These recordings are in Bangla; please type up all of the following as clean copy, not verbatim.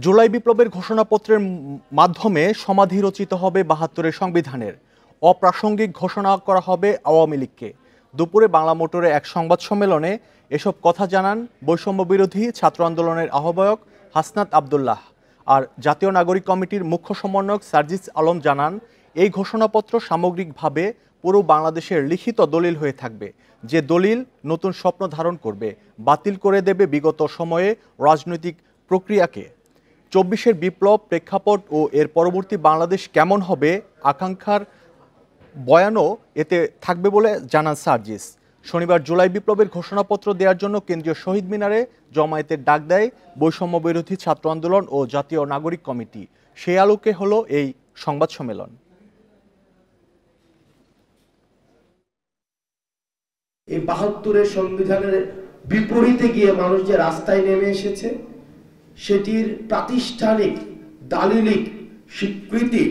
জুলাই বিপ্লবের ঘোষণাপত্রের মাধ্যমে সমাধি রচিত হবে ৭২-এর সংবিধানের। অপ্রাসঙ্গিক ঘোষণা করা হবে আওয়ামী লীগকে। দুপুরে বাংলা মোটরে এক সংবাদ সম্মেলনে এসব কথা জানান বৈষম্য বিরোধী ছাত্র আন্দোলনের আহ্বায়ক হাসনাত আব্দুল্লাহ। আর জাতীয় নাগরিক কমিটির মুখ্য সমন্বয়ক সার্জিস আলম জানান, এই ঘোষণাপত্র সামগ্রিকভাবে পুরো বাংলাদেশের লিখিত দলিল হয়ে থাকবে, যে দলিল নতুন স্বপ্ন ধারণ করবে, বাতিল করে দেবে বিগত সময়ে রাজনৈতিক প্রক্রিয়াকে। ২৪-এর বিপ্লব, প্রেক্ষাপট ও এর পরবর্তী বাংলাদেশ কেমন হবে আকাঙ্ক্ষার বয়ানও এতে থাকবে বলে জানান সার্জিস। শনিবার জুলাই বিপ্লবের ঘোষণাপত্র দেওয়ার জন্য কেন্দ্রীয় শহীদ মিনারে জমায়েতের ডাক দেয় বৈষম্য বিরোধী ছাত্র আন্দোলন ও জাতীয় নাগরিক কমিটি। সেই আলোকে হলো এই সংবাদ সম্মেলন। এই ৭২-এর সংবিধানের বিপরীতে গিয়ে মানুষ যে রাস্তায় নেমে এসেছে, সেটির প্রাতিষ্ঠানিক দালিলিক স্বীকৃতি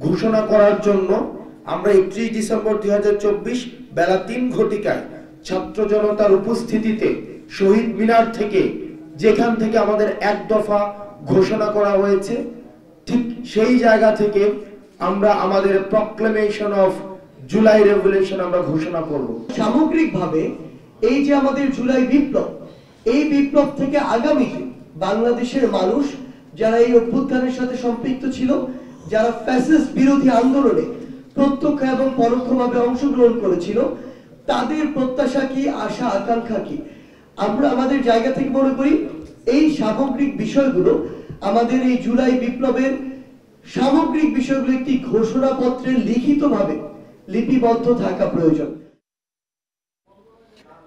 ঘোষণা করার জন্য আমরা ৩১ ডিসেম্বর ২০২৪ বেলা ৩ ঘটিকায় ছাত্র জনতার উপস্থিতিতে শহীদ মিনার থেকে, যেখান থেকে আমাদের এক দফা ঘোষণা করা হয়েছে, ঠিক সেই জায়গা থেকে আমরা আমাদের প্রক্লেমেশন অফ জুলাই রেভলিউশন আমরা ঘোষণা করব। সামগ্রিকভাবে এই যে আমাদের জুলাই বিপ্লব, এই বিপ্লব থেকে আগামীতে বাংলাদেশের মানুষ যারা এই অভ্যুত্থানের সাথে সম্পৃক্ত ছিল, যারা ফ্যাসিস্ট বিরোধী আন্দোলনে প্রত্যক্ষ এবং পরোক্ষভাবে অংশগ্রহণ করেছিল, তাদের প্রত্যাশা কি, আশা আকাঙ্ক্ষা কি, আমরা আমাদের জায়গা থেকে মনে করি এই সামগ্রিক বিষয়গুলো আমাদের এই জুলাই বিপ্লবের সামগ্রিক বিষয়গুলো একটি ঘোষণাপত্রে লিখিতভাবে লিপিবদ্ধ থাকা প্রয়োজন।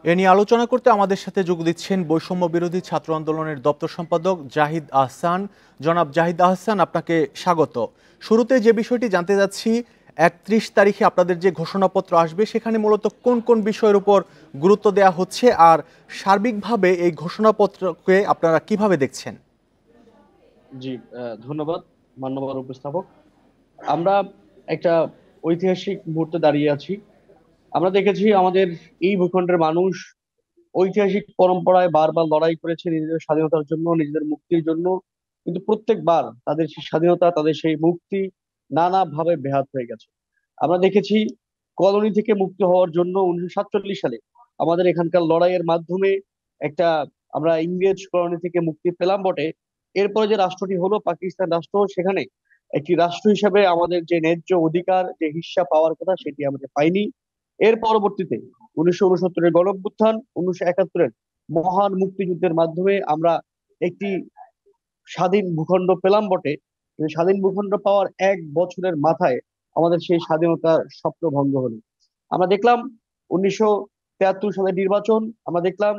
এ নিয়ে আলোচনা করতে আমাদের সাথে যোগ দিচ্ছেন বৈষম্য বিরোধী ছাত্র আন্দোলনের দপ্তর সম্পাদক জাহিদ আহসান। জনাব জাহিদ আহসান, আপনাকে স্বাগত। শুরুতে যে বিষয়টি জানতে যাচ্ছি, ৩১ তারিখে আপনাদের যে ঘোষণাপত্র আসবে, সেখানে মূলত কোন কোন বিষয়ের উপর গুরুত্ব দেওয়া হচ্ছে, আর সার্বিকভাবে এই ঘোষণাপত্রকে আপনারা কিভাবে দেখছেন? জি, ধন্যবাদ মাননীয় উপস্থাপক। আমরা একটা ঐতিহাসিক মুহূর্তে দাঁড়িয়ে আছি। আমরা দেখেছি আমাদের এই ভূখণ্ডের মানুষ ঐতিহাসিক পরম্পরায় বারবার লড়াই করেছে নিজেদের স্বাধীনতার জন্য, নিজেদের মুক্তির জন্য, কিন্তু প্রত্যেকবার তাদের সেই স্বাধীনতা, তাদের সেই মুক্তি নানাভাবে ব্যাহত হয়ে গেছে। আমরা দেখেছি কলোনি থেকে মুক্ত হওয়ার জন্য 1947 সালে আমাদের এখানকার লড়াইয়ের মাধ্যমে একটা আমরা ইংরেজ কলোনি থেকে মুক্তি পেলাম বটে। এরপরে যে রাষ্ট্রটি হলো পাকিস্তান রাষ্ট্র, সেখানে একটি রাষ্ট্র হিসেবে আমাদের যে ন্যায্য অধিকার, যে হিস্সা পাওয়ার কথা, সেটি আমাদের পাইনি। এর পরবর্তীতে 1969-এর গণঅভ্যুত্থান, 1971-এর মহান মুক্তিযুদ্ধের মাধ্যমে আমরা একটি স্বাধীন ভূখণ্ড পেলাম বটে। স্বাধীন ভূখণ্ড পাওয়ার 1 বছরের মাথায় আমাদের সেই স্বাধীনতার স্বপ্ন ভঙ্গ হলো। আমরা দেখলাম 1973 সালে নির্বাচন, আমরা দেখলাম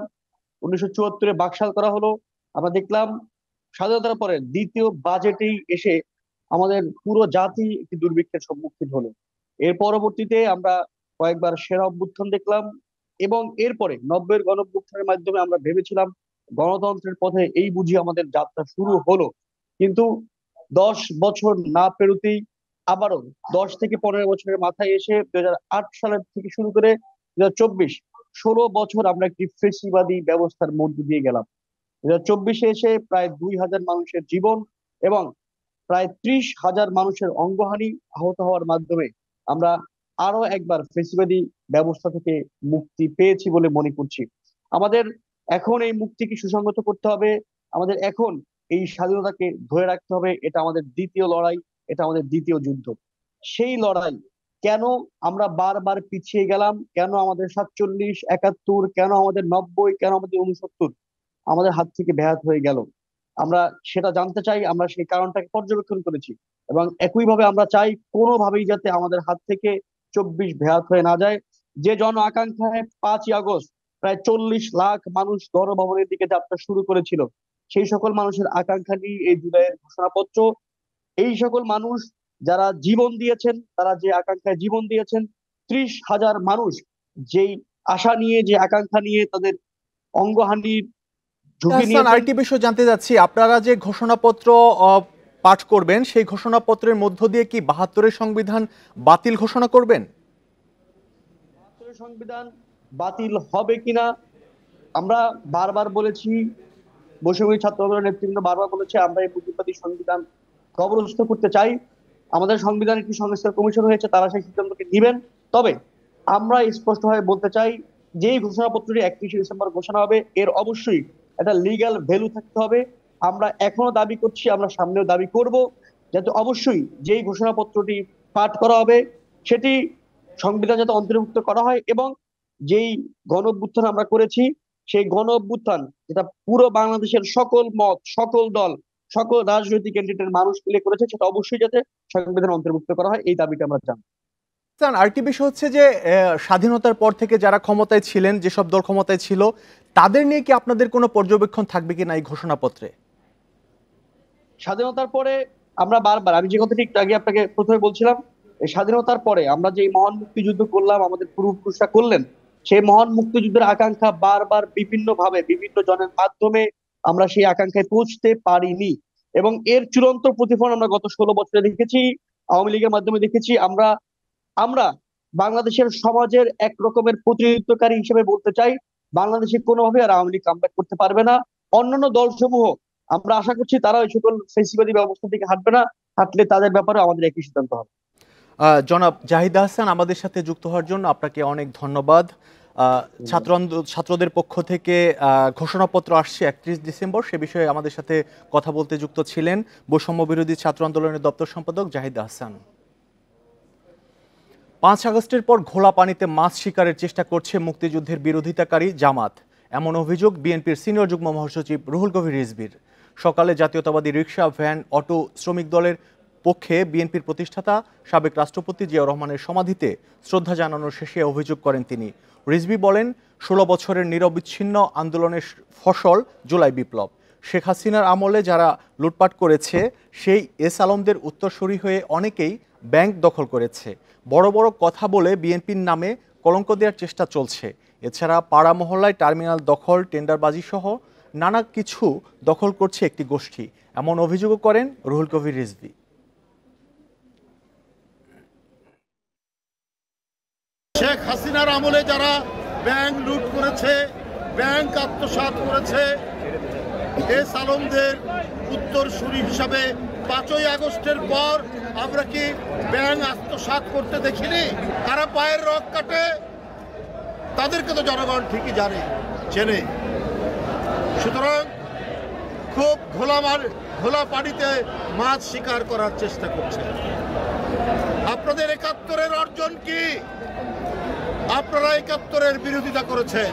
1974-এ বাকশাল করা হলো, আমরা দেখলাম স্বাধীনতার পরে দ্বিতীয় বাজেটেই এসে আমাদের পুরো জাতি একটি দুর্ভিক্ষের সম্মুখীন হলো। এর পরবর্তীতে আমরা কয়েকবার সেনা অভ্যুত্থান দেখলাম, এবং এরপরে 90-এর গণঅভ্যুত্থানের মাধ্যমে আমরা ভেবেছিলাম গণতন্ত্রের পথে এই বুঝি আমাদের যাত্রা শুরু হলো। কিন্তু 10 বছর না পেরোতেই আবারও 10 থেকে 15 বছরের মাথায় এসে 2008 সালের থেকে শুরু করে 2024, 16 বছর আমরা একটি ফেসিবাদী ব্যবস্থার মধ্য দিয়ে গেলাম। 2024-এ এসে প্রায় 2000 মানুষের জীবন এবং প্রায় 30,000 মানুষের অঙ্গহানি, আহত হওয়ার মাধ্যমে আমরা আরো একবার ফেসিবাদী ব্যবস্থা থেকে মুক্তি পেয়েছি বলে মনে করছি। আমাদের এখন এই মুক্তিকে সুসংগত করতে হবে, আমাদের এখন এই স্বাধীনতাকে ধরে রাখতে হবে। এটা আমাদের দ্বিতীয় লড়াই, এটা আমাদের দ্বিতীয় যুদ্ধ। সেই লড়াই কেন আমরা বারবার পিছিয়ে গেলাম, কেন আমাদের 47, 71, কেন আমাদের 90, কেন আমাদের 69 আমাদের হাত থেকে ব্যাহত হয়ে গেল, আমরা সেটা জানতে চাই। আমরা সেই কারণটাকে পর্যবেক্ষণ করেছি, এবং একইভাবে আমরা চাই কোনোভাবেই যাতে আমাদের হাত থেকে 24 ব্যাহত হয়ে না যায়। যে জন আকাঙ্ক্ষায় 5ই আগস্ট প্রায় 40 লাখ মানুষ গণভবনের দিকে যাত্রা শুরু করেছিল, সেই সকল মানুষের আকাঙ্ক্ষা নিয়ে এই জুলাইয়ের ঘোষণাপত্র। এই সকল মানুষ যারা জীবন দিয়েছেন, তারা যে আকাঙ্ক্ষায় জীবন দিয়েছেন, 30,000 মানুষ যেই আশা নিয়ে, যে আকাঙ্ক্ষা নিয়ে তাদের অঙ্গহানির ঝুঁকি নিয়ে। আরেকটি বিষয় জানতে যাচ্ছি, আপনারা যে ঘোষণাপত্র পাঠ করবেন, সেই ঘোষণাপত্রের মধ্য দিয়ে কি ৭২-এর সংবিধান বাতিল ঘোষণা করবেন? ৭২-এর সংবিধান বাতিল হবে কিনা আমরা বারবার বলেছি, বৈষম্য ছাত্র আন্দোলনের নেতৃবৃন্দ বারবার বলেছে আমরা এই পুঁজিবাদী সংবিধান কবরস্থ করতে চাই। আমাদের সংবিধান একটি সংস্কার কমিশন হয়েছে, তারা সেই সিদ্ধান্তকে দিবেন। তবে আমরা স্পষ্টভাবে বলতে চাই, যেই ঘোষণাপত্রটি 31শে ডিসেম্বর ঘোষণা হবে এর অবশ্যই একটা লিগ্যাল ভ্যালু থাকতে হবে। আমরা এখনো দাবি করছি, আমরা সামনেও দাবি করব, যাতে অবশ্যই যেই ঘোষণাপত্রটি পাঠ করা হবে সেটি সংবিধান যাতে অন্তর্ভুক্ত করা হয়, এবং যেই গণ অভ্যুত্থান আমরা করেছি সেই গণ অভ্যুত্থান যেটা পুরো বাংলাদেশের সকল মত, সকল দল, সকল রাজনৈতিক এন্টিটির মানুষ মিলে করেছে, সেটা অবশ্যই যাতে সংবিধান অন্তর্ভুক্ত করা হয়, এই দাবিটা আমরা জানাই। আরেকটি বিষয় হচ্ছে যে স্বাধীনতার পর থেকে যারা ক্ষমতায় ছিলেন, যেসব দল ক্ষমতায় ছিল, তাদের নিয়ে কি আপনাদের কোনো পর্যবেক্ষণ থাকবে কিনা এই ঘোষণাপত্রে? স্বাধীনতার পরে আমরা বারবার, আমি যে কথাটি একটু আগে আপনাকে প্রথমে বলছিলাম, এই স্বাধীনতার পরে আমরা যে মহান মুক্তিযুদ্ধ করলাম, আমাদের পূর্বপুরুষরা করলেন, সেই মহান মুক্তিযুদ্ধের আকাঙ্ক্ষা বারবার বিভিন্ন ভাবে বিভিন্ন জনের মাধ্যমে আমরা সেই আকাঙ্ক্ষায় পৌঁছতে পারিনি, এবং এর চূড়ান্ত প্রতিফলন আমরা গত 16 বছরে দেখেছি, আওয়ামী লীগের মাধ্যমে দেখেছি। আমরা বাংলাদেশের সমাজের এক রকমের প্রতিনিধিত্বকারী হিসেবে বলতে চাই, বাংলাদেশে কোনোভাবে আর আওয়ামী লীগ কামব্যাক করতে পারবে না। অন্যান্য দলসমূহ আমরা আশা করছি তারা ওই সকল ফেসিবাদী ব্যবস্থা থেকে হাঁটবে না, হাঁটলে তাদের ব্যাপারে আমাদের একই সিদ্ধান্ত হবে। জনাব জাহিদ আহসান, আমাদের সাথে যুক্ত হওয়ার জন্য আপনাকে অনেক ধন্যবাদ। ছাত্রদের পক্ষ থেকে ঘোষণাপত্র আসছে 31 ডিসেম্বর, সে বিষয়ে আমাদের সাথে কথা বলতে যুক্ত ছিলেন বৈষম্য বিরোধী ছাত্র আন্দোলনের দপ্তর সম্পাদক জাহিদ আহসান। 5 আগস্টের পর ঘোলা পানিতে মাছ শিকারের চেষ্টা করছে মুক্তিযুদ্ধের বিরোধিতাকারী জামাত, এমন অভিযোগ বিএনপির সিনিয়র যুগ্ম মহাসচিব রুহুল কবির রিজভীর। সকালে জাতীয়তাবাদী রিকশা, ভ্যান, অটো শ্রমিক দলের পক্ষে বিএনপির প্রতিষ্ঠাতা সাবেক রাষ্ট্রপতি জিয়াউর রহমানের সমাধিতে শ্রদ্ধা জানানোর শেষে অভিযোগ করেন তিনি। রিজভী বলেন, 16 বছরের নিরবিচ্ছিন্ন আন্দোলনের ফসল জুলাই বিপ্লব। শেখ হাসিনার আমলে যারা লুটপাট করেছে সেই এস আলমদের উত্তরসূরি হয়ে অনেকেই ব্যাংক দখল করেছে। বড় বড় কথা বলে বিএনপির নামে কলঙ্ক দেওয়ার চেষ্টা চলছে। এছাড়া পাড়া মহল্লায় টার্মিনাল দখল, টেন্ডারবাজি সহ নানা কিছু দখল করছে একটি গোষ্ঠী, এমন অভিযোগও করেন রুহুল কবির রিজভী। শেখ হাসিনার আমলে যারা ব্যাংক লুট করেছে, ব্যাংক আত্মসাৎ করেছে, এস আলমদের উত্তরসূরি হিসাবে 5ই আগস্টের পর আমরা কি ব্যাংক আত্মসাৎ করতে দেখিনি? কারা পায়ের রগ কাটে তাদেরকে তো জনগণ ঠিকই চেনে। সুতরাং খুব ঘোলা পানিতে মাছ শিকার করার চেষ্টা করছে। আপনাদের 71-এর অর্জন কি? আপনারা 71-এর বিরোধিতা করেছেন।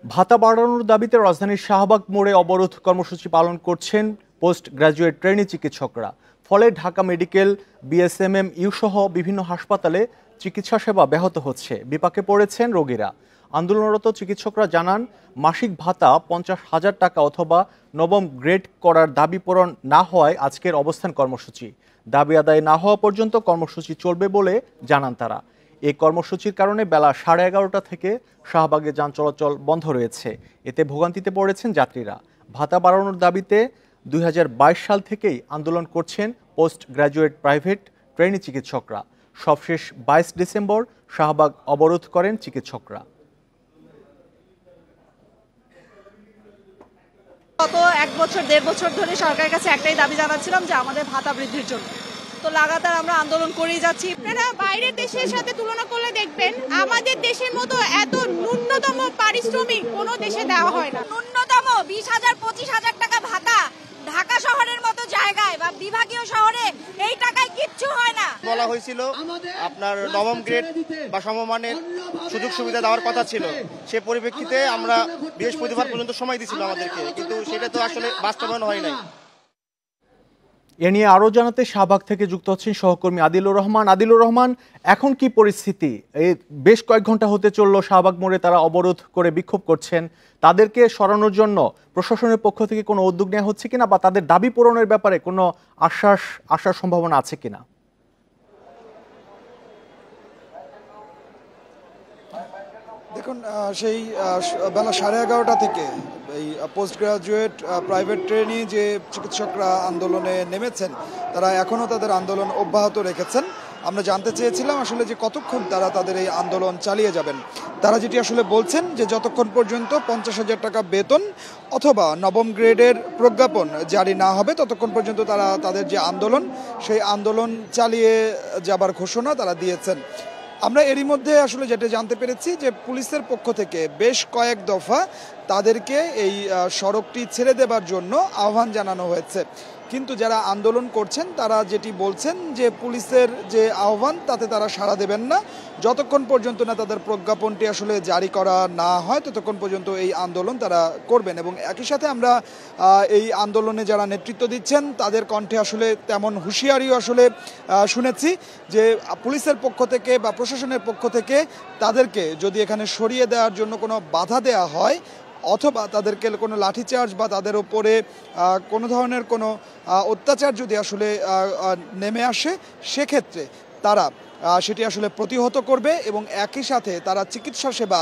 ভাতা বাড়ানোর দাবিতে রাজধানীর শাহবাগ মোড়ে অবরোধ কর্মসূচি পালন করছেন পোস্ট গ্রাজুয়েট ট্রেনি চিকিৎসকরা। ফলে ঢাকা মেডিকেল, বিএসএমএমইউ সহ বিভিন্ন হাসপাতালে চিকিৎসা সেবা ব্যাহত হচ্ছে, বিপাকে পড়েছেন রোগীরা। আন্দোলনরত চিকিৎসকরা জানান, মাসিক ভাতা 50,000 টাকা অথবা নবম গ্রেড করার দাবি পূরণ না হওয়ায় আজকের অবস্থান কর্মসূচি। দাবি আদায় না হওয়া পর্যন্ত কর্মসূচি চলবে বলে জানান তারা। এই কর্মসূচির কারণে বেলা 11:30 থেকে শাহবাগে যান চলাচল বন্ধ রয়েছে। এতে ভোগান্তিতে পড়েছেন যাত্রীরা। ভাতা বাড়ানোর দাবিতে 2022 সাল থেকেই আন্দোলন করছেন পোস্ট গ্র্যাজুয়েট প্রাইভেট ট্রেনি চিকিৎসকরা। সবশেষ 22 ডিসেম্বর শাহবাগ অবরোধ করেন চিকিৎসকরা। গত 1 বছর 1.5 বছর ধরে সরকারের কাছে একটাই দাবি জানাচ্ছিলাম যে আমাদের ভাতা বৃদ্ধির জন্য। তো লাগাতার আমরা আন্দোলন করেই যাচ্ছি। আপনারা বাইরের দেশের সাথে তুলনা করলে দেখবেন আমাদের দেশের মতো এত ন্যূনতম পারিশ্রমিক কোনো দেশে দেওয়া হয় না। ন্যূনতম 20,000 25,000 টাকা ভাতা ঢাকা শহরের মতো জায়গায় বা বিভাগীয় শহরে এই টাকায় কিচ্ছু হয় না। বলা হয়েছিল আপনার নবম গ্রেড বা সমমানের সুযোগ সুবিধা দেওয়ার কথা ছিল, সে পরিপ্রেক্ষিতে আমরা বৃহস্পতিবার পর্যন্ত সময় দিয়েছিল আমাদেরকে, কিন্তু সেটা তো আসলে বাস্তবায়ন হয় নাই। এ নিয়ে আরও জানাতে শাহবাগ থেকে যুক্ত হচ্ছেন সহকর্মী আদিলুর রহমান। আদিলুর রহমান, এখন কি পরিস্থিতি? এই বেশ কয়েক ঘন্টা হতে চলল শাহবাগ মোড়ে তারা অবরোধ করে বিক্ষোভ করছেন। তাদেরকে সরানোর জন্য প্রশাসনের পক্ষ থেকে কোনো উদ্যোগ নেওয়া হচ্ছে কিনা, বা তাদের দাবি পূরণের ব্যাপারে কোনো আসার সম্ভাবনা আছে কিনা? দেখুন, সেই বেলা 11:30 থেকে এই পোস্ট গ্রাজুয়েট প্রাইভেট ট্রেনি যে চিকিৎসকরা আন্দোলনে নেমেছেন, তারা এখনও তাদের আন্দোলন অব্যাহত রেখেছেন। আমরা জানতে চেয়েছিলাম আসলে যে কতক্ষণ তারা তাদের এই আন্দোলন চালিয়ে যাবেন। তারা যেটি আসলে বলছেন যে যতক্ষণ পর্যন্ত 50,000 টাকা বেতন অথবা নবম গ্রেডের প্রজ্ঞাপন জারি না হবে ততক্ষণ পর্যন্ত তারা তাদের যে আন্দোলন সেই আন্দোলন চালিয়ে যাবার ঘোষণা তারা দিয়েছেন। আমরা এরই মধ্যে আসলে যেটা জানতে পেরেছি যে পুলিশের পক্ষ থেকে বেশ কয়েক দফা তাদেরকে এই সড়কটি ছেড়ে দেবার জন্য আহ্বান জানানো হয়েছে, কিন্তু যারা আন্দোলন করছেন তারা যেটি বলছেন যে পুলিশের যে আহ্বান তাতে তারা সাড়া দেবেন না, যতক্ষণ পর্যন্ত না তাদের প্রজ্ঞাপনটি আসলে জারি করা না হয় ততক্ষণ পর্যন্ত এই আন্দোলন তারা করবেন। এবং একই সাথে আমরা এই আন্দোলনে যারা নেতৃত্ব দিচ্ছেন তাদের কণ্ঠে আসলে তেমন হুঁশিয়ারিও আসলে শুনেছি যে পুলিশের পক্ষ থেকে বা প্রশাসনের পক্ষ থেকে তাদেরকে যদি এখানে সরিয়ে দেওয়ার জন্য কোনো বাধা দেওয়া হয় অথবা তাদেরকে কোনো লাঠিচার্জ বা তাদের উপরে কোনো ধরনের কোনো অত্যাচার যদি আসলে নেমে আসে সেক্ষেত্রে তারা সেটি আসলে প্রতিহত করবে এবং একই সাথে তারা চিকিৎসা সেবা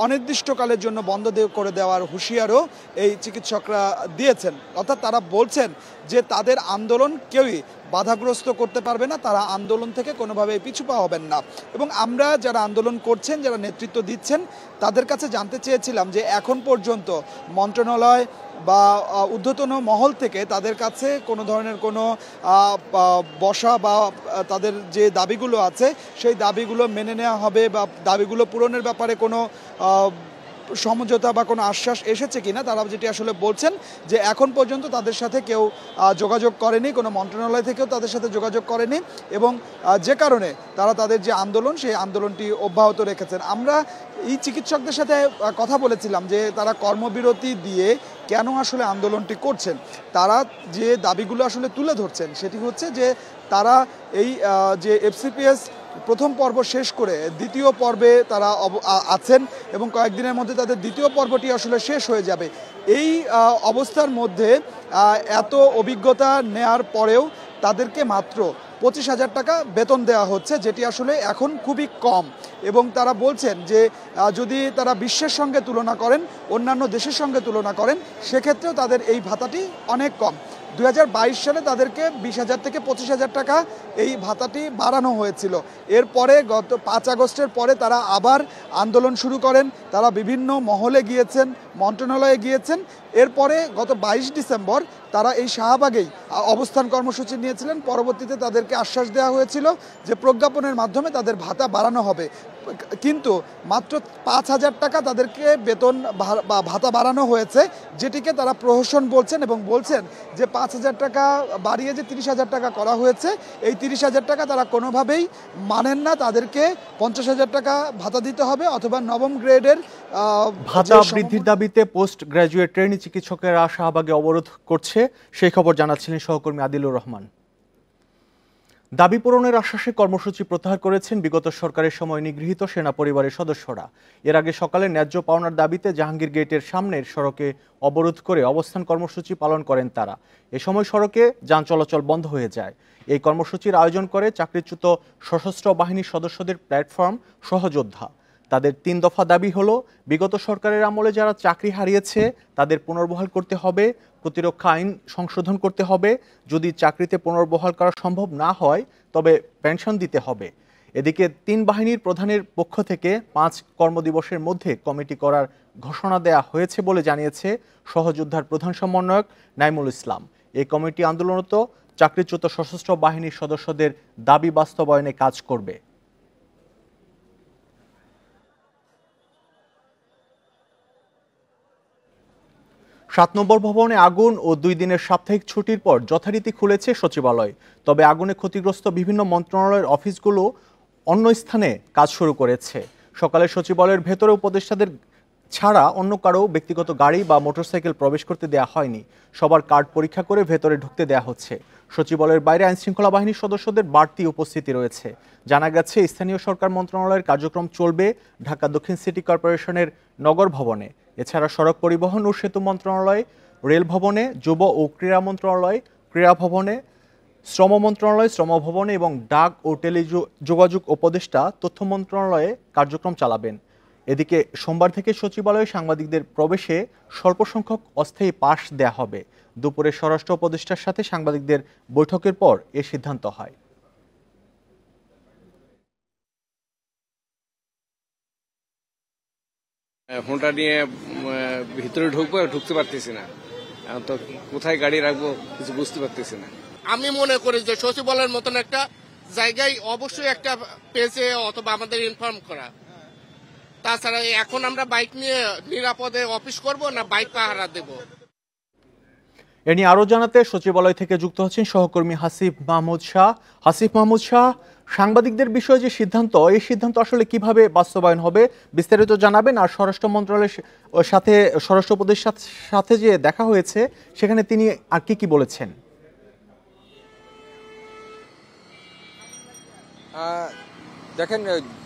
অনির্দিষ্টকালের জন্য বন্ধ করে দেওয়ার হুঁশিয়ারও এই চিকিৎসকরা দিয়েছেন। অর্থাৎ তারা বলছেন যে তাদের আন্দোলন কেউই বাধাগ্রস্ত করতে পারবে না, তারা আন্দোলন থেকে কোনোভাবে পিছু পা হবেন না। এবং আমরা যারা আন্দোলন করছেন, যারা নেতৃত্ব দিচ্ছেন তাদের কাছে জানতে চেয়েছিলাম যে এখন পর্যন্ত মন্ত্রণালয় বা ঊর্ধ্বতন মহল থেকে তাদের কাছে কোনো ধরনের কোনো বসা বা তাদের যে দাবিগুলো আছে সেই দাবিগুলো মেনে নেওয়া হবে বা দাবিগুলো পূরণের ব্যাপারে কোনো সমঝোতা বা কোনো আশ্বাস এসেছে কিনা। তারা যেটি আসলে বলছেন যে এখন পর্যন্ত তাদের সাথে কেউ যোগাযোগ করেনি, কোনো মন্ত্রণালয় থেকেও তাদের সাথে যোগাযোগ করেনি এবং যে কারণে তারা তাদের যে আন্দোলন সেই আন্দোলনটি অব্যাহত রেখেছেন। আমরা এই চিকিৎসকদের সাথে কথা বলেছিলাম যে তারা কর্মবিরতি দিয়ে কেন আসলে আন্দোলনটি করছেন। তারা যে দাবিগুলো আসলে তুলে ধরছেন সেটি হচ্ছে যে তারা এই যে এফসিপিএস প্রথম পর্ব শেষ করে দ্বিতীয় পর্বে তারা আছেন এবং কয়েকদিনের মধ্যে তাদের দ্বিতীয় পর্বটি আসলে শেষ হয়ে যাবে। এই অবস্থার মধ্যে এত অভিজ্ঞতা নেয়ার পরেও তাদেরকে মাত্র 25,000 টাকা বেতন দেওয়া হচ্ছে, যেটি আসলে এখন খুবই কম। এবং তারা বলছেন যে যদি তারা বিশ্বের সঙ্গে তুলনা করেন, অন্যান্য দেশের সঙ্গে তুলনা করেন, সেক্ষেত্রেও তাদের এই ভাতাটি অনেক কম। 2022 সালে তাদেরকে 20,000 থেকে 25,000 টাকা এই ভাতাটি বাড়ানো হয়েছিল। এরপরে গত 5 আগস্টের পরে তারা আবার আন্দোলন শুরু করেন, তারা বিভিন্ন মহলে গিয়েছেন, মন্ত্রণালয়ে গিয়েছেন। এরপরে গত 22 ডিসেম্বর তারা এই শাহবাগেই অবস্থান কর্মসূচি নিয়েছিলেন। পরবর্তীতে তাদেরকে আশ্বাস দেওয়া হয়েছিল যে প্রজ্ঞাপনের মাধ্যমে তাদের ভাতা বাড়ানো হবে, কিন্তু মাত্র 5,000 টাকা তাদেরকে বেতন বা ভাতা বাড়ানো হয়েছে, যেটিকে তারা প্রহসন বলছেন এবং বলছেন যে 5,000 টাকা বাড়িয়ে যে 30,000 টাকা করা হয়েছে এই 30,000 টাকা তারা কোনোভাবেই মানেন না। তাদেরকে 50,000 টাকা ভাতা দিতে হবে অথবা নবম গ্রেডের ভাতা বৃদ্ধির দাবিতে পোস্ট গ্রাজুয়েট ট্রেনি চিকিৎসকেরা শাহবাগে অবরোধ করছে, সেই খবর জানাচ্ছিলেন সহকর্মী আদিলুর রহমান। দাবি পূরণের আশ্বাসে কর্মসূচি প্রত্যাহার করেছেন বিগত সরকারের সময় নিগৃহীত সেনা পরিবারের সদস্যরা। এর আগে সকালে ন্যায্য পাওনার দাবিতে জাহাঙ্গীর গেটের সামনের সড়কে অবরোধ করে অবস্থান কর্মসূচি পালন করেন তারা। এ সময় সড়কে যান চলাচল বন্ধ হয়ে যায়। এই কর্মসূচির আয়োজন করে চাকরিচ্যুত সশস্ত্র বাহিনীর সদস্যদের প্ল্যাটফর্ম সহযোদ্ধা। তাদের 3 দফা দাবি হলো, বিগত সরকারের আমলে যারা চাকরি হারিয়েছে তাদের পুনর্বহাল করতে হবে, প্রতিরক্ষা আইন সংশোধন করতে হবে, যদি চাকরিতে পুনর্বহাল করা সম্ভব না হয় তবে পেনশন দিতে হবে। এদিকে 3 বাহিনীর প্রধানের পক্ষ থেকে 5 কর্মদিবসের মধ্যে কমিটি করার ঘোষণা দেয়া হয়েছে বলে জানিয়েছে সহযোদ্ধার প্রধান সমন্বয়ক নাইমুল ইসলাম। এই কমিটি আন্দোলনরত চাকরিচ্যুত সশস্ত্র বাহিনীর সদস্যদের দাবি বাস্তবায়নে কাজ করবে। 7 নম্বর ভবনে আগুন ও 2 দিনের সাপ্তাহিক ছুটির পর যথারীতি খুলেছে সচিবালয়। তবে আগুনে ক্ষতিগ্রস্ত বিভিন্ন মন্ত্রণালয়ের অফিসগুলো অন্য স্থানে কাজ শুরু করেছে। সকালে সচিবালয়ের ভেতরে উপদেষ্টাদের ছাড়া অন্য কারো ব্যক্তিগত গাড়ি বা মোটরসাইকেল প্রবেশ করতে দেয়া হয়নি। সবার কার্ড পরীক্ষা করে ভেতরে ঢুকতে দেয়া হচ্ছে। সচিবালয়ের বাইরে আইনশৃঙ্খলা বাহিনীর সদস্যদের বাড়তি উপস্থিতি রয়েছে। জানা গেছে স্থানীয় সরকার মন্ত্রণালয়ের কার্যক্রম চলবে ঢাকা দক্ষিণ সিটি কর্পোরেশনের নগর ভবনে। এছাড়া সড়ক পরিবহন ও সেতু মন্ত্রণালয়, রেল ভবনে, যুব ও ক্রীড়া মন্ত্রণালয়, ক্রীড়া ভবনে, শ্রম মন্ত্রণালয়, শ্রম ভবনে এবং ডাক ও টেলিযোগাযোগ উপদেষ্টা তথ্য মন্ত্রণালয়ে কার্যক্রম চালাবেন। এদিকে সোমবার থেকে সচিবালয়ে সাংবাদিকদের প্রবেশে স্বল্প সংখ্যক অস্থায়ী পাস দেয়া হবে। দুপুরে স্বরাষ্ট্র উপদেষ্টার সাথে সাংবাদিকদের বৈঠকের পর এ সিদ্ধান্ত হয়। ফোনটা নিয়ে ভিতরে ঢুকতে পারতেছি না, তো কোথায় গাড়ি রাখবো কিছু বুঝতে পারতেছি না। আমি মনে করি যে সচিবালয়ের মতন একটা জায়গায় অবশ্যই একটা পেজে অথবা আমাদের ইনফর্ম করা। তাছাড়া এখন আমরা বাইক নিয়ে নিরাপদে অফিস করব না বাইক পাহারা দেব। এ নিয়ে আরো জানাতে সচিবালয় থেকে যুক্ত হচ্ছেন সহকর্মী হাসিফ মাহমুদ শাহ। হাসিফ মাহমুদ শাহ, সাংবাদিকদের বিষয়ে যে সিদ্ধান্ত, এই সিদ্ধান্ত আসলে কিভাবে বাস্তবায়ন হবে বিস্তারিত জানাবেন। আর স্বরাষ্ট্র মন্ত্রণালয়ের সাথে স্বরাষ্ট্র উপদেষ্টার সাথে যে দেখা হয়েছে সেখানে তিনি আর কি বলেছেন? দেখেন,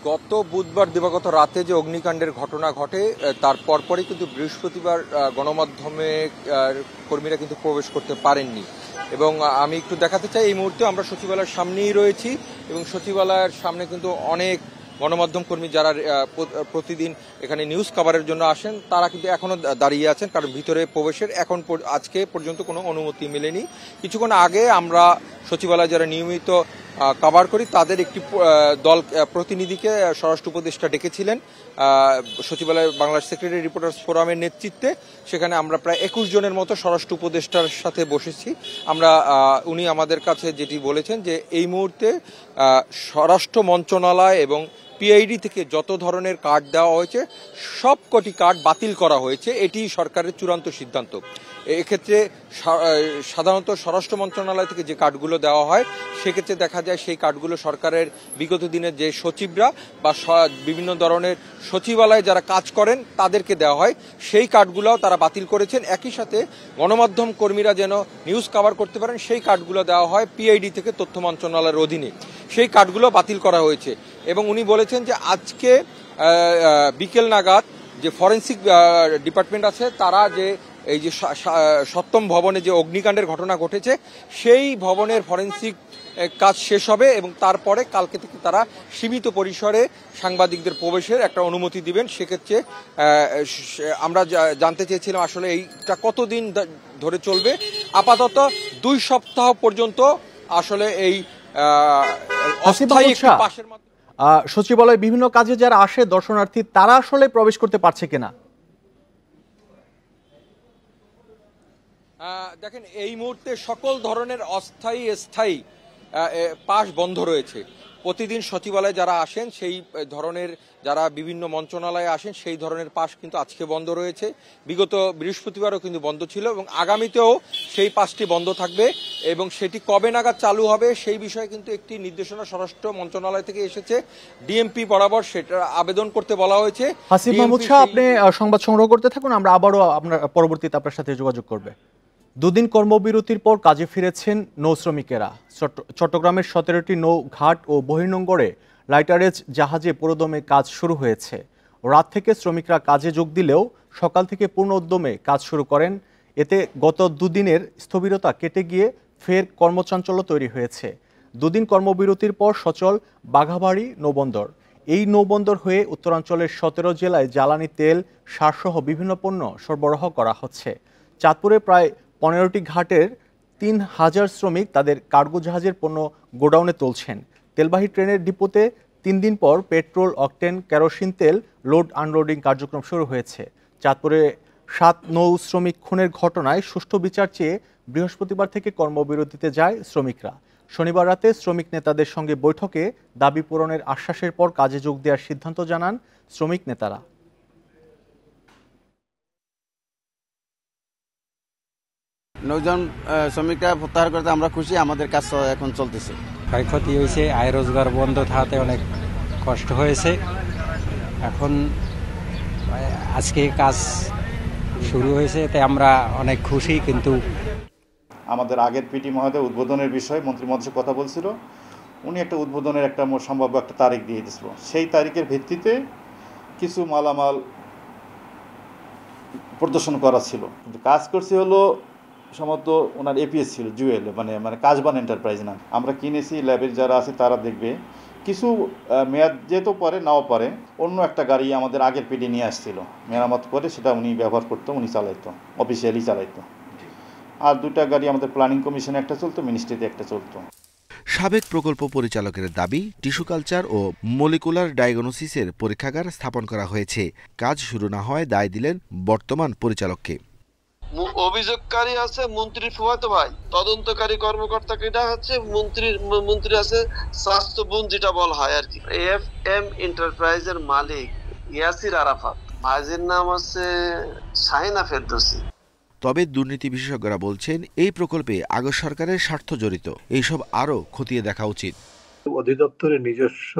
গত বুধবার দিবাগত রাতে যে অগ্নিকাণ্ডের ঘটনা ঘটে তার পরপরই কিন্তু বৃহস্পতিবার গণমাধ্যমে কর্মীরা কিন্তু প্রবেশ করতে পারেননি। এবং আমি একটু দেখাতে চাই, এই মুহূর্তে আমরা সচিবালয়ের সামনেই রয়েছি এবং সচিবালয়ের সামনে কিন্তু অনেক গণমাধ্যম কর্মী যারা প্রতিদিন এখানে নিউজ কভারের জন্য আসেন তারা কিন্তু এখনো দাঁড়িয়ে আছেন, কারণ ভিতরে প্রবেশের আজকে পর্যন্ত কোনো অনুমতি মেলেনি। কিছুক্ষণ আগে আমরা সচিবালয়ে যারা নিয়মিত কভার করি তাদের একটি দল প্রতিনিধিকে স্বরাষ্ট্র উপদেষ্টা ডেকেছিলেন সচিবালয় বাংলাদেশ সেক্রেটারি রিপোর্টার্স ফোরামের নেতৃত্বে। সেখানে আমরা প্রায় 21 জনের মতো স্বরাষ্ট্র উপদেষ্টার সাথে বসেছি। উনি আমাদের কাছে যেটি বলেছেন যে এই মুহূর্তে স্বরাষ্ট্র মন্ত্রণালয় এবং পিআইডি থেকে যত ধরনের কার্ড দেওয়া হয়েছে সব কটি কার্ড বাতিল করা হয়েছে, এটি সরকারের চূড়ান্ত সিদ্ধান্ত। এক্ষেত্রে সাধারণত স্বরাষ্ট্র মন্ত্রণালয় থেকে যে কার্ডগুলো দেওয়া হয় সেক্ষেত্রে দেখা যায় সেই কার্ডগুলো সরকারের বিগত দিনের যে সচিবরা বা বিভিন্ন ধরনের সচিবালয়ে যারা কাজ করেন তাদেরকে দেওয়া হয়, সেই কার্ডগুলোও তারা বাতিল করেছেন। একই সাথে গণমাধ্যম কর্মীরা যেন নিউজ কভার করতে পারেন সেই কার্ডগুলো দেওয়া হয় পিআইডি থেকে তথ্য মন্ত্রণালয়ের অধীনে, সেই কার্ডগুলো বাতিল করা হয়েছে। এবং উনি বলেছেন যে আজকে বিকেল নাগাদ যে ফরেন্সিক ডিপার্টমেন্ট আছে তারা যে এই যে সপ্তম ভবনে যে অগ্নিকাণ্ডের ঘটনা ঘটেছে সেই ভবনের ফরেন্সিক কাজ শেষ হবে এবং তারপরে কালকে থেকে তারা সীমিত পরিসরে সাংবাদিকদের প্রবেশের একটা অনুমতি দিবেন। সেক্ষেত্রে আমরা জানতে চেয়েছিলাম আসলে এইটা কতদিন ধরে চলবে। আপাতত 2 সপ্তাহ পর্যন্ত আসলে এই সচিবালয়ে বিভিন্ন কাজে যারা আসে দর্শনার্থী তারা আসলে প্রবেশ করতে পারছে কিনা? দেখেন, এই মুহূর্তে সকল ধরনের অস্থায়ী স্থায়ী পাস বন্ধ রয়েছে। প্রতিদিন সচিবালয়ে যারা আসেন সেই ধরনের, যারা বিভিন্ন মন্ত্রণালয়ে আসেন সেই ধরনের পাস কিন্তু আজকে বন্ধ রয়েছে। বিগত বৃহস্পতিবারও কিন্তু বন্ধ ছিল এবং আগামীতেও সেই পাসটি বন্ধ থাকবে। এবং সেটি কবে নাগাদ চালু হবে সেই বিষয়ে কিন্তু একটি নির্দেশনা স্বরাষ্ট্র মন্ত্রণালয় থেকে এসেছে, ডিএমপি বরাবর সেটা আবেদন করতে বলা হয়েছে। হাসিফ মাহমুদ শাহ, আপনি সংবাদ সংগ্রহ করতে থাকুন, আমরা আবারও আপনার পরবর্তীতে আপনার সাথে যোগাযোগ করবে। 2 দিন কর্মবিরতির পর কাজে ফিরেছেন নৌ শ্রমিকেরা। চট্টগ্রামের 17টি নৌ ঘাট ও বহির্নোঙরে লাইটারেজ জাহাজে পুরোদমে কাজ শুরু হয়েছে। রাত থেকে শ্রমিকরা কাজে যোগ দিলেও সকাল থেকে পূর্ণ উদ্যমে কাজ শুরু করেন। এতে গত 2 দিনের স্থবিরতা কেটে গিয়ে ফের কর্মচাঞ্চল্য তৈরি হয়েছে। 2 দিন কর্মবিরতির পর সচল বাঘাবাড়ি নৌবন্দর। এই নৌবন্দর হয়ে উত্তরাঞ্চলের 17 জেলায় জ্বালানি তেল, সারসহ বিভিন্ন পণ্য সরবরাহ করা হচ্ছে। চাঁদপুরে প্রায় 15টি ঘাটের 3000 শ্রমিক তাদের কার্গো জাহাজের পণ্য গোডাউনে তুলছেন। তেলবাহী ট্রেনের ডিপোতে 3 দিন পর পেট্রোল, অকটেন, কেরোসিন তেল লোড আনলোডিং কার্যক্রম শুরু হয়েছে। চাঁদপুরে 7 নৌ শ্রমিক খুনের ঘটনায় সুষ্ঠু বিচার চেয়ে বৃহস্পতিবার থেকে কর্মবিরতিতে যায় শ্রমিকরা। শনিবার রাতে শ্রমিক নেতাদের সঙ্গে বৈঠকে দাবি পূরণের আশ্বাসের পর কাজে যোগ দেওয়ার সিদ্ধান্ত জানান শ্রমিক নেতারা। নৌযান শ্রমিকরা প্রত্যাহার করতে আমরা খুশি, আমাদের কাজ এখন চলতেছে। ক্ষয়ক্ষতি হয়েছে, আয় রোজগার বন্ধ থাকাতে অনেক কষ্ট হয়েছে। এখন আজকে কাজ শুরু হয়েছে, তাই আমরা অনেক খুশি। কিন্তু আমাদের আগের পিটি মহোদয় উদ্বোধনের বিষয়ে মন্ত্রী মহাশয় কথা বলছিল, উনি একটা উদ্বোধনের একটা সম্ভাব্য একটা তারিখ দিয়ে দিয়েছিল। সেই তারিখের ভিত্তিতে কিছু মালামাল প্রদর্শন করা ছিল, কিন্তু কাজ করছে হলো সম্ভবত ওনার এপিএস ছিল জুয়েল, মানে কাজবান এন্টারপ্রাইজ নাম। আমরা কিনেছি, ল্যাবের যারা আছে তারা দেখবে। কিছু মেয়াদ যেতেও পারে, নাও পারে। অন্য একটা গাড়ি আমাদের আগের পিটি নিয়ে আসছিল, মেরামত করে সেটা উনি ব্যবহার করতো, উনি চালাইতো, অফিসিয়ালি চালাইতো। আর 2টা গাড়ি আমাদের প্ল্যানিং কমিশনে একটা চলতো, মিনিস্ট্রিতে একটা চলতো। সাবেক প্রকল্প পরিচালকের দাবি, টিস্যু কালচার ও মলিকুলার ডায়াগনোসিসের পরীক্ষাগার স্থাপন করা হয়েছে। কাজ শুরু না হয় দায় দিলেন বর্তমান পরিচালককে। অভিযোগকারী আছে মন্ত্রীর ফুফাতো ভাই, তদন্তকারী কর্মকর্তাকে হচ্ছে মন্ত্রী আছে স্বাস্থ্য বোন, যেটা বলা হয় আর কি। এফএম এন্টারপ্রাইজের মালিক ইয়াসির আরাফাত, ভাইজির নাম আছে শাহিনা ফেরদৌসী। তবে দুর্নীতি বিশেষজ্ঞরা বলছেন, এই প্রকল্পে আগের সরকারের স্বার্থ জড়িত, এইসব আরও খতিয়ে দেখা উচিত। অধিদপ্তরের নিজস্ব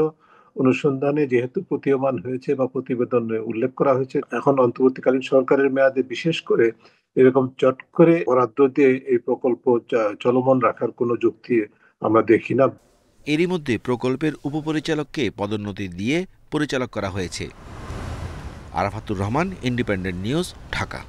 অনুসন্ধানে যেহেতু প্রতীয়মান হয়েছে বা প্রতিবেদনে উল্লেখ করা হয়েছে, এখন অন্তর্বর্তীকালীন সরকারের মেয়াদে বিশেষ করে এরকম চট করে বরাদ্দ দিয়ে এই প্রকল্প চলমান রাখার কোনো যুক্তি আমরা দেখি না। এরই মধ্যে প্রকল্পের উপপরিচালককে পদোন্নতি দিয়ে পরিচালক করা হয়েছে। Arafatur Rahman, independent news, Dhaka.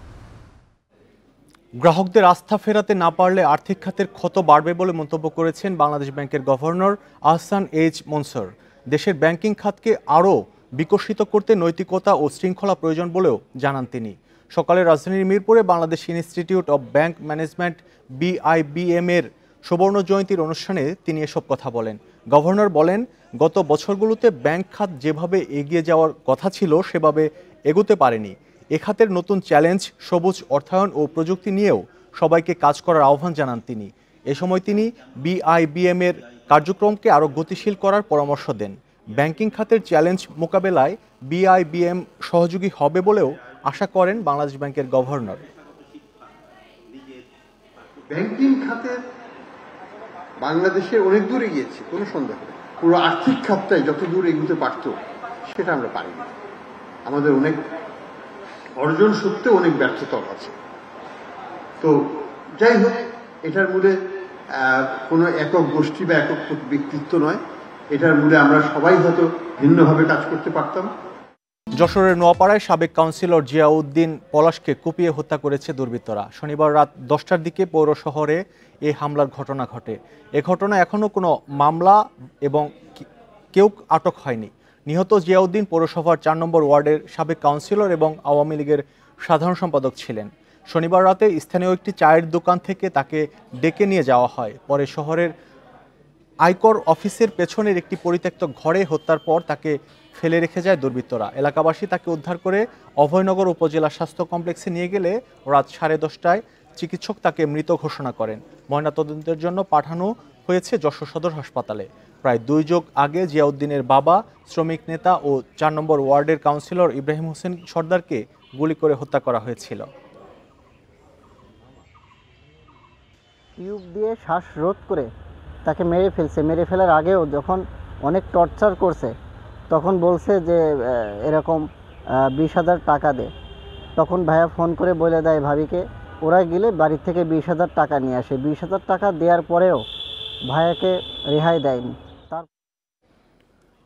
গ্রাহকদের আস্থা ফেরাতে না পারলে আর্থিক খাতের ক্ষত বাড়বে বলে মন্তব্য করেছেন বাংলাদেশ ব্যাংকের গভর্নর আহসান এইচ মনসুর। দেশের ব্যাংকিং খাতকে আরও বিকশিত করতে নৈতিকতা ও শৃঙ্খলা প্রয়োজন বলেও জানান তিনি। সকালে রাজধানীর মিরপুরে Bangladesh institute of bank management BIBM এর সুবর্ণ জয়ন্তীর অনুষ্ঠানে তিনি এসব কথা বলেন। গভর্নর বলেন, গত বছরগুলোতে ব্যাংক খাত যেভাবে এগিয়ে যাওয়ার কথা ছিল সেভাবে এগোতে পারেনি। এ খাতের নতুন চ্যালেঞ্জ, সবুজ অর্থায়ন ও প্রযুক্তি নিয়েও সবাইকে কাজ করার আহ্বান জানান তিনি। এ সময় তিনি BIBM এর কার্যক্রমকে আরও গতিশীল করার পরামর্শ দেন। ব্যাংকিং খাতের চ্যালেঞ্জ মোকাবেলায় BIBM সহযোগী হবে বলেও আশা করেন বাংলাদেশ ব্যাংকের গভর্নর। ব্যাংকিং খাতের বাংলাদেশে অনেক দূর এগিয়েছে, কোনো সন্দেহ নেই। পুরো আর্থিক খাতটাই যত দূর এগোতে পারত সেটা আমরা পারিনি। আমাদের অনেক অর্জন সত্ত্বেও অনেক ব্যর্থতা আছে। তো যাই হোক, এটার মূলে কোনো একক গোষ্ঠী বা একক ব্যক্তিত্ব নয়, এটার মূলে আমরা সবাই হয়তো ভিন্নভাবে কাজ করতে পারতাম। যশোরের নোয়াপাড়ায় সাবেক কাউন্সিলর জিয়াউদ্দিন পলাশকে কুপিয়ে হত্যা করেছে দুর্বৃত্তরা। শনিবার রাত 10টার দিকে পৌর শহরে এই হামলার ঘটনা ঘটে। এ ঘটনা এখনও কোনো মামলা এবং কেউ আটক হয়নি। নিহত জিয়াউদ্দিন পৌরসভার 4 নম্বর ওয়ার্ডের সাবেক কাউন্সিলর এবং আওয়ামী লীগের সাধারণ সম্পাদক ছিলেন। শনিবার রাতে স্থানীয় একটি চায়ের দোকান থেকে তাকে ডেকে নিয়ে যাওয়া হয়। পরে শহরের আয়কর অফিসের পেছনের একটি পরিত্যক্ত ঘরে হত্যার পর তাকে ফেলে রেখে যায় দুর্বৃত্তরা। এলাকাবাসী তাকে উদ্ধার করে অভয়নগর উপজেলা স্বাস্থ্য কমপ্লেক্সে নিয়ে গেলে রাত 10:30টায় চিকিৎসক তাকে মৃত ঘোষণা করেন। ময়নাতদন্তের জন্য পাঠানো হয়েছে যশোর সদর হাসপাতালে। প্রায় 2 যুগ আগে জিয়াউদ্দিনের বাবা, শ্রমিক নেতা ও 4 নম্বর ওয়ার্ডের কাউন্সিলর ইব্রাহিম হোসেন সর্দারকে গুলি করে হত্যা করা হয়েছিল। টিউব দিয়ে শ্বাসরোধ করে তাকে মেরে ফেলছে। মেরে ফেলার আগেও যখন অনেক টর্চার করছে তখন বলছে যে এরকম 20,000 টাকা দে। তখন ভাইয়া ফোন করে বলে দেয় ভাবিকে, ওরা গেলে বাড়ি থেকে 20,000 টাকা নিয়ে আসে। 20,000 টাকা দেওয়ার পরেও ভাইয়াকে রেহাই দেয়নি।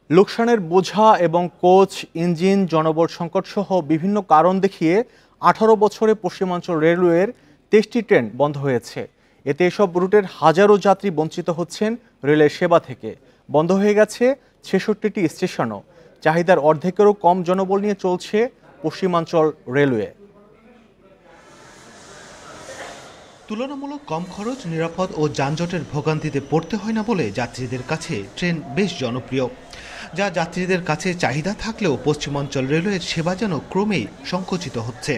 লোকসানের বোঝা এবং কোচ, ইঞ্জিন, জনবল সংকট সহ বিভিন্ন কারণ দেখিয়ে 18 বছরে পশ্চিমাঞ্চল রেলওয়ের 23টি ট্রেন বন্ধ হয়েছে। এতে এসব রুটের হাজারো যাত্রী বঞ্চিত হচ্ছেন রেলের সেবা থেকে। বন্ধ হয়ে গেছে 66টি স্টেশনও। চাহিদার অর্ধেকেরও কম জনবল নিয়ে চলছে পশ্চিমাঞ্চল রেলওয়ে। তুলনামূলক কম খরচ, নিরাপদ ও যানজটের ভোগান্তিতে পড়তে হয় না বলে যাত্রীদের কাছে ট্রেন বেশ জনপ্রিয়। যা যাত্রীদের কাছে চাহিদা থাকলেও পশ্চিমাঞ্চল রেলওয়ের সেবা যেন ক্রমেই সংকুচিত হচ্ছে।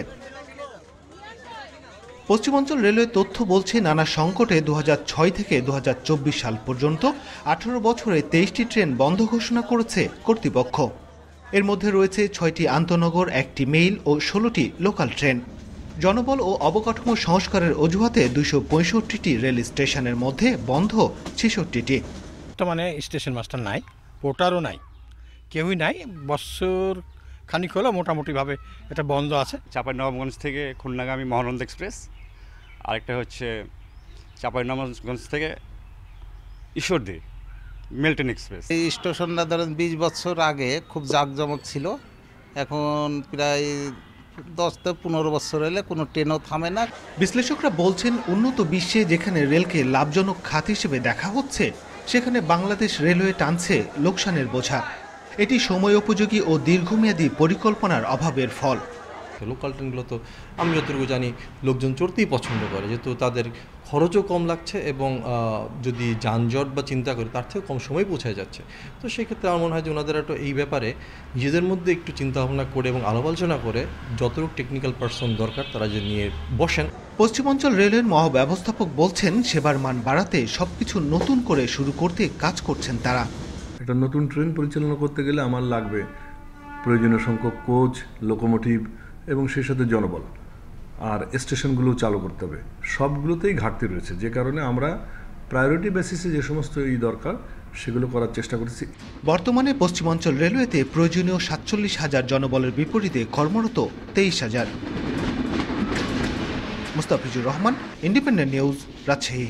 পশ্চিমাঞ্চল রেলওয়ে তথ্য বলছে, নানা সংকটে 2006 থেকে 2024 সাল পর্যন্ত 18 বছরে 23টি ট্রেন বন্ধ ঘোষণা করেছে কর্তৃপক্ষ। এর মধ্যে রয়েছে 6টি আন্তনগর, 1টি মেইল ও 16টি লোকাল ট্রেন। জনবল ও অবকাঠামো সংস্কারের অজুহাতে 265টি রেল স্টেশনের মধ্যে বন্ধ 66টি। বর্তমানে স্টেশন মাস্টার নাই, পোর্টারও নাই, কেউই নাই। বছর খানিক হলো মোটামুটিভাবে এটা বন্ধ আছে। চাঁপাইনবাবগঞ্জ থেকে খুলনাগামী মহানন্দ এক্সপ্রেস, আরেকটা হচ্ছে চাঁপাইনবাবগঞ্জ থেকে ঈশ্বরদী মেলটন এক্সপ্রেস। এই স্টেশনটা ধরেন 20 বছর আগে খুব জাঁকজমক ছিল, এখন প্রায় 10 থেকে 15 বছর হলে কোনো ট্রেনও থামে না। বিশ্লেষকরা বলছেন, উন্নত বিশ্বে যেখানে রেলকে লাভজনক খাত হিসেবে দেখা হচ্ছে, সেখানে বাংলাদেশ রেলওয়ে টানছে লোকসানের বোঝা। এটি সময় উপযোগী ও দীর্ঘমেয়াদী পরিকল্পনার অভাবের ফল। লোকাল ট্রেনগুলো তো আমি যতটুকু জানি লোকজন চড়তেই পছন্দ করে, যেহেতু তাদের খরচও কম লাগছে এবং যদি যানজট বা চিন্তা করে তার থেকেও কম সময় পৌঁছায় যাচ্ছে। তো সেক্ষেত্রে আমার মনে হয় যে ওনাদের একটু এই ব্যাপারে নিজেদের মধ্যে একটু চিন্তাভাবনা করে এবং আলাপ আলোচনা করে যতটুকু টেকনিক্যাল পার্সন দরকার তারা যে নিয়ে বসেন। পশ্চিমাঞ্চল রেলের মহাব্যবস্থাপক বলছেন সেবার মান বাড়াতে সবকিছু নতুন করে শুরু করতে কাজ করছেন তারা। একটা নতুন ট্রেন পরিচালনা করতে গেলে আমার লাগবে প্রয়োজনীয় সংখ্যক কোচ, লোকোমোটিভ এবং সেই সাথে জনবল, আর স্টেশনগুলো চালু করতে হবে। সবগুলোতেই ঘাটতি রয়েছে, যে কারণে আমরা প্রায়োরিটি বেসিসে যে সমস্ত দরকার সেগুলো করার চেষ্টা করছি। বর্তমানে পশ্চিমাঞ্চল রেলওয়েতে প্রয়োজনীয় ৪৭,০০০ জনবলের বিপরীতে কর্মরত ২৩,০০০। Mustafizur Rahman, independent news, Rajshahi.